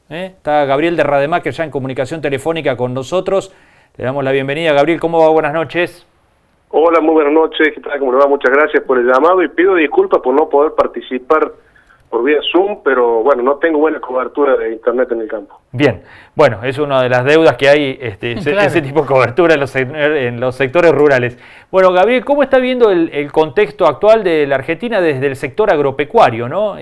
Está Gabriel de Rademacher ya en comunicación telefónica con nosotros. Le damos la bienvenida. Gabriel, ¿cómo va? Buenas noches. Hola, muy buenas noches. ¿Qué tal? ¿Cómo le va? Muchas gracias por el llamado y pido disculpas por no poder participar por vía Zoom, pero bueno, no tengo buena cobertura de internet en el campo. Bien, bueno, es una de las deudas que hay, Claro. ese tipo de cobertura en los sectores rurales. Bueno, Gabriel, ¿cómo está viendo el contexto actual de la Argentina desde el sector agropecuario, ¿no?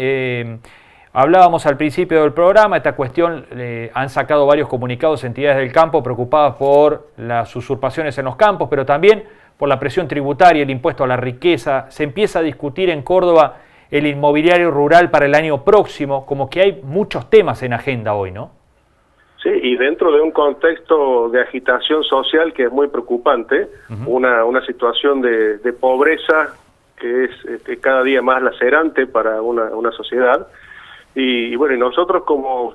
Hablábamos al principio del programa, esta cuestión, han sacado varios comunicados entidades del campo preocupadas por las usurpaciones en los campos, pero también por la presión tributaria, el impuesto a la riqueza. Se empieza a discutir en Córdoba el inmobiliario rural para el año próximo, como que hay muchos temas en agenda hoy, ¿no? Sí, y dentro de un contexto de agitación social que es muy preocupante, una situación de pobreza que es cada día más lacerante para una sociedad. Y bueno, y nosotros como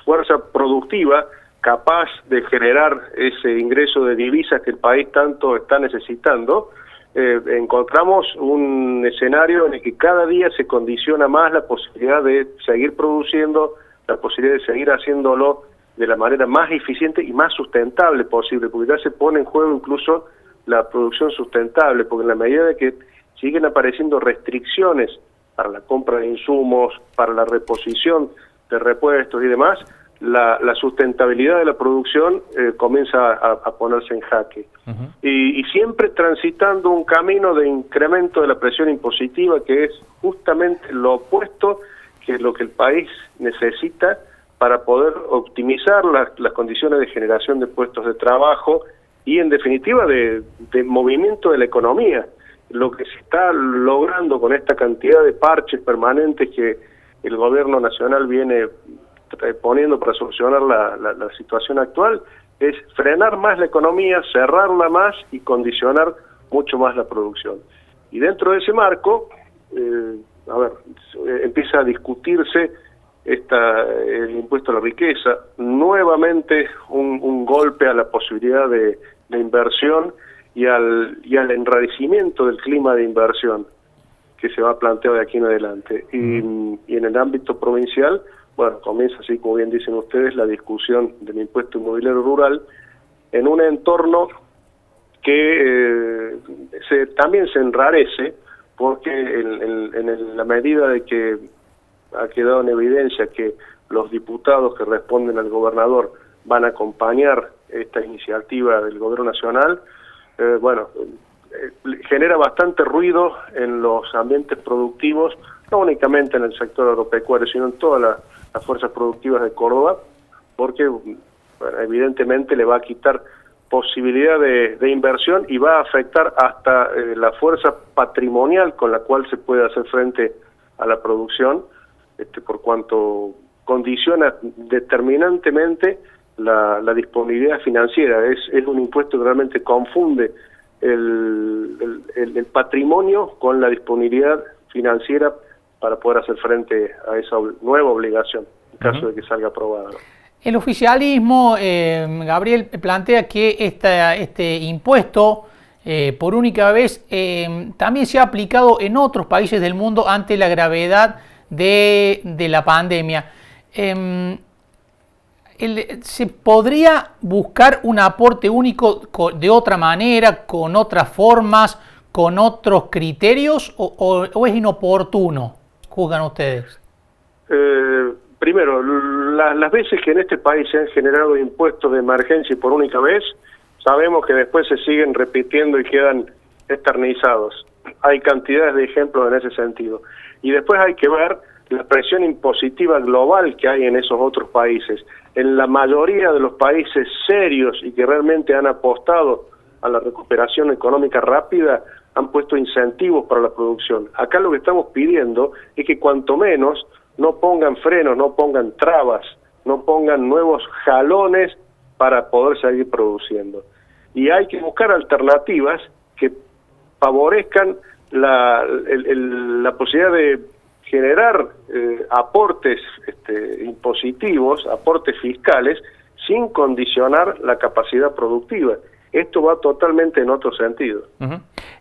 fuerza productiva capaz de generar ese ingreso de divisas que el país tanto está necesitando, encontramos un escenario en el que cada día se condiciona más la posibilidad de seguir produciendo, la posibilidad de seguir haciéndolo de la manera más eficiente y más sustentable posible, porque ya se pone en juego incluso la producción sustentable, porque en la medida de que siguen apareciendo restricciones para la compra de insumos, para la reposición de repuestos y demás, la sustentabilidad de la producción comienza a ponerse en jaque. Y siempre transitando un camino de incremento de la presión impositiva, que es justamente lo opuesto que es lo que el país necesita para poder optimizar las condiciones de generación de puestos de trabajo y, en definitiva, de movimiento de la economía. Lo que se está logrando con esta cantidad de parches permanentes que el gobierno nacional viene poniendo para solucionar la situación actual es frenar más la economía, cerrarla más y condicionar mucho más la producción. Y dentro de ese marco, empieza a discutirse el impuesto a la riqueza, nuevamente un golpe a la posibilidad de inversión y al enrarecimiento del clima de inversión que se va a plantear de aquí en adelante. Y en el ámbito provincial, bueno, comienza así, como bien dicen ustedes, la discusión del impuesto inmobiliario rural en un entorno que también se enrarece, porque en la medida de que ha quedado en evidencia que los diputados que responden al gobernador van a acompañar esta iniciativa del gobierno nacional, genera bastante ruido en los ambientes productivos, no únicamente en el sector agropecuario, sino en todas las fuerzas productivas de Córdoba, porque evidentemente le va a quitar posibilidad de inversión y va a afectar hasta la fuerza patrimonial con la cual se puede hacer frente a la producción, por cuanto condiciona determinantemente la disponibilidad financiera. Es un impuesto que realmente confunde el patrimonio con la disponibilidad financiera para poder hacer frente a esa nueva obligación, en caso de que salga aprobada, ¿no? El oficialismo, Gabriel, plantea que este impuesto, por única vez, también se ha aplicado en otros países del mundo ante la gravedad de la pandemia. ¿Se podría buscar un aporte único de otra manera, con otras formas, con otros criterios, o es inoportuno? ¿Juzgan ustedes? Primero, las veces que en este país se han generado impuestos de emergencia y por única vez, sabemos que después se siguen repitiendo y quedan eternizados. Hay cantidades de ejemplos en ese sentido. Y después hay que ver la presión impositiva global que hay en esos otros países. En la mayoría de los países serios y que realmente han apostado a la recuperación económica rápida, han puesto incentivos para la producción. Acá lo que estamos pidiendo es que cuanto menos no pongan frenos, no pongan trabas, no pongan nuevos jalones para poder seguir produciendo. Y hay que buscar alternativas que favorezcan la posibilidad de generar aportes impositivos, aportes fiscales, sin condicionar la capacidad productiva. Esto va totalmente en otro sentido.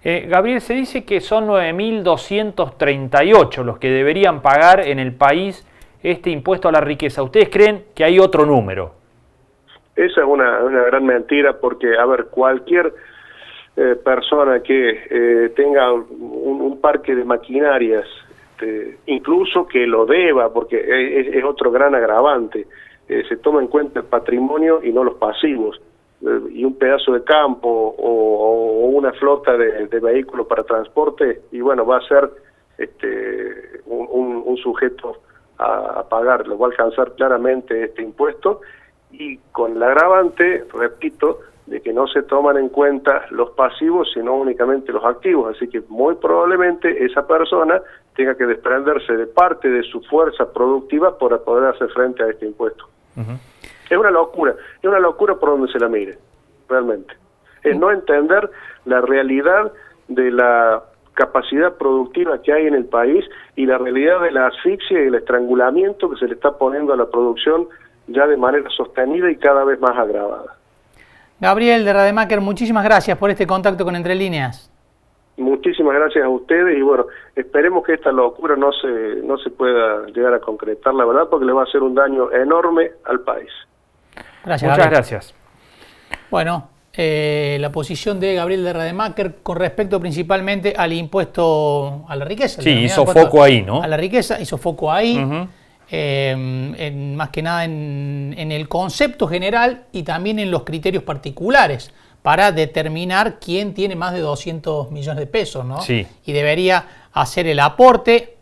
Gabriel, se dice que son 9.238 los que deberían pagar en el país este impuesto a la riqueza, ¿ustedes creen que hay otro número? Esa es una gran mentira, porque, a ver, cualquier persona que tenga un parque de maquinarias, incluso que lo deba, porque es otro gran agravante, se toma en cuenta el patrimonio y no los pasivos, y un pedazo de campo o una flota de vehículos para transporte, y bueno, va a ser un sujeto a pagarlo, va a alcanzar claramente este impuesto, y con el agravante, repito, de que no se toman en cuenta los pasivos, sino únicamente los activos, así que muy probablemente esa persona tenga que desprenderse de parte de su fuerza productiva para poder hacer frente a este impuesto. Es una locura por donde se la mire, realmente. Es no entender la realidad de la capacidad productiva que hay en el país y la realidad de la asfixia y el estrangulamiento que se le está poniendo a la producción ya de manera sostenida y cada vez más agravada. Gabriel de Rademacher, muchísimas gracias por este contacto con Entre Líneas. Muchísimas gracias a ustedes, y bueno, esperemos que esta locura no se pueda llegar a concretar, la verdad, porque le va a hacer un daño enorme al país. Gracias, muchas Gabriel. gracias. Bueno, la posición de Gabriel de Rademacher con respecto principalmente al impuesto a la riqueza. Sí, hizo foco ahí, ¿no? A la riqueza, hizo foco ahí. Uh-huh. Más que nada en el concepto general y también en los criterios particulares para determinar quién tiene más de 200 millones de pesos, ¿no? Sí. Y debería hacer el aporte.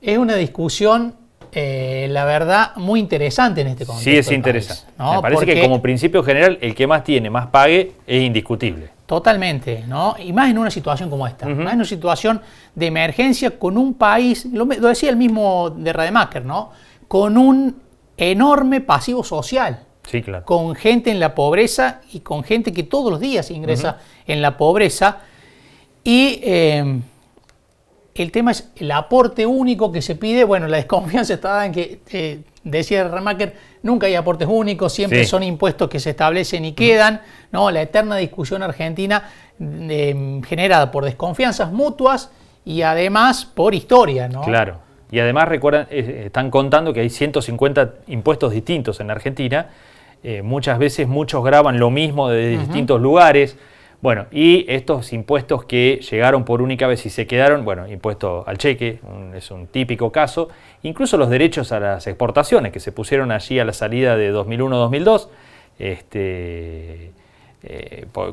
Es una discusión, la verdad, muy interesante en este contexto. Sí, es interesante. País, ¿no? Me parece que como principio general, el que más tiene, más pague, es indiscutible. Totalmente, ¿no? Y más en una situación como esta, más en una situación de emergencia con un país, lo decía el mismo de Rademacher, ¿no? Con un enorme pasivo social. Sí, claro. Con gente en la pobreza y con gente que todos los días ingresa en la pobreza. Y el tema es el aporte único que se pide. Bueno, la desconfianza está en que, decía Rademacher, nunca hay aportes únicos, siempre son impuestos que se establecen y quedan, ¿no? La eterna discusión argentina generada por desconfianzas mutuas y además por historia, ¿no? Claro. Y además recuerdan, están contando que hay 150 impuestos distintos en Argentina. Muchas veces muchos graban lo mismo de distintos lugares. Bueno, y estos impuestos que llegaron por única vez y se quedaron, bueno, impuesto al cheque, es un típico caso. Incluso los derechos a las exportaciones que se pusieron allí a la salida de 2001-2002,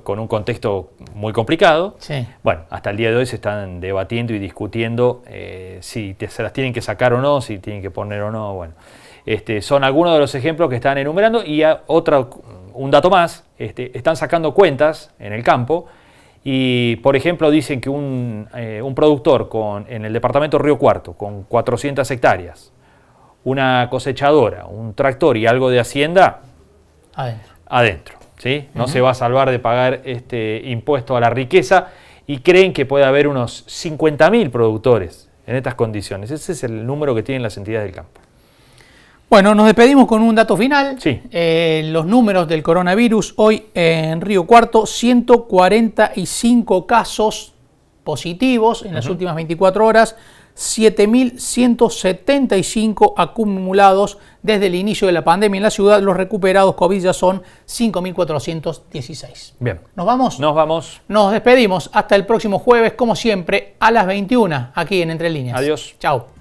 con un contexto muy complicado. Sí. Bueno, hasta el día de hoy se están debatiendo y discutiendo si se las tienen que sacar o no, si tienen que poner o no. Bueno, son algunos de los ejemplos que están enumerando. Y un dato más, están sacando cuentas en el campo y, por ejemplo, dicen que un productor en el departamento Río Cuarto con 400 hectáreas, una cosechadora, un tractor y algo de hacienda, adentro, ¿sí? No se va a salvar de pagar este impuesto a la riqueza, y creen que puede haber unos 50.000 productores en estas condiciones. Ese es el número que tienen las entidades del campo. Bueno, nos despedimos con un dato final. Sí. Los números del coronavirus hoy en Río Cuarto: 145 casos positivos en las últimas 24 horas, 7.175 acumulados desde el inicio de la pandemia en la ciudad. Los recuperados COVID ya son 5.416. Bien. ¿Nos vamos? Nos vamos. Nos despedimos hasta el próximo jueves, como siempre, a las 21, aquí en Entre Líneas. Adiós. Chao.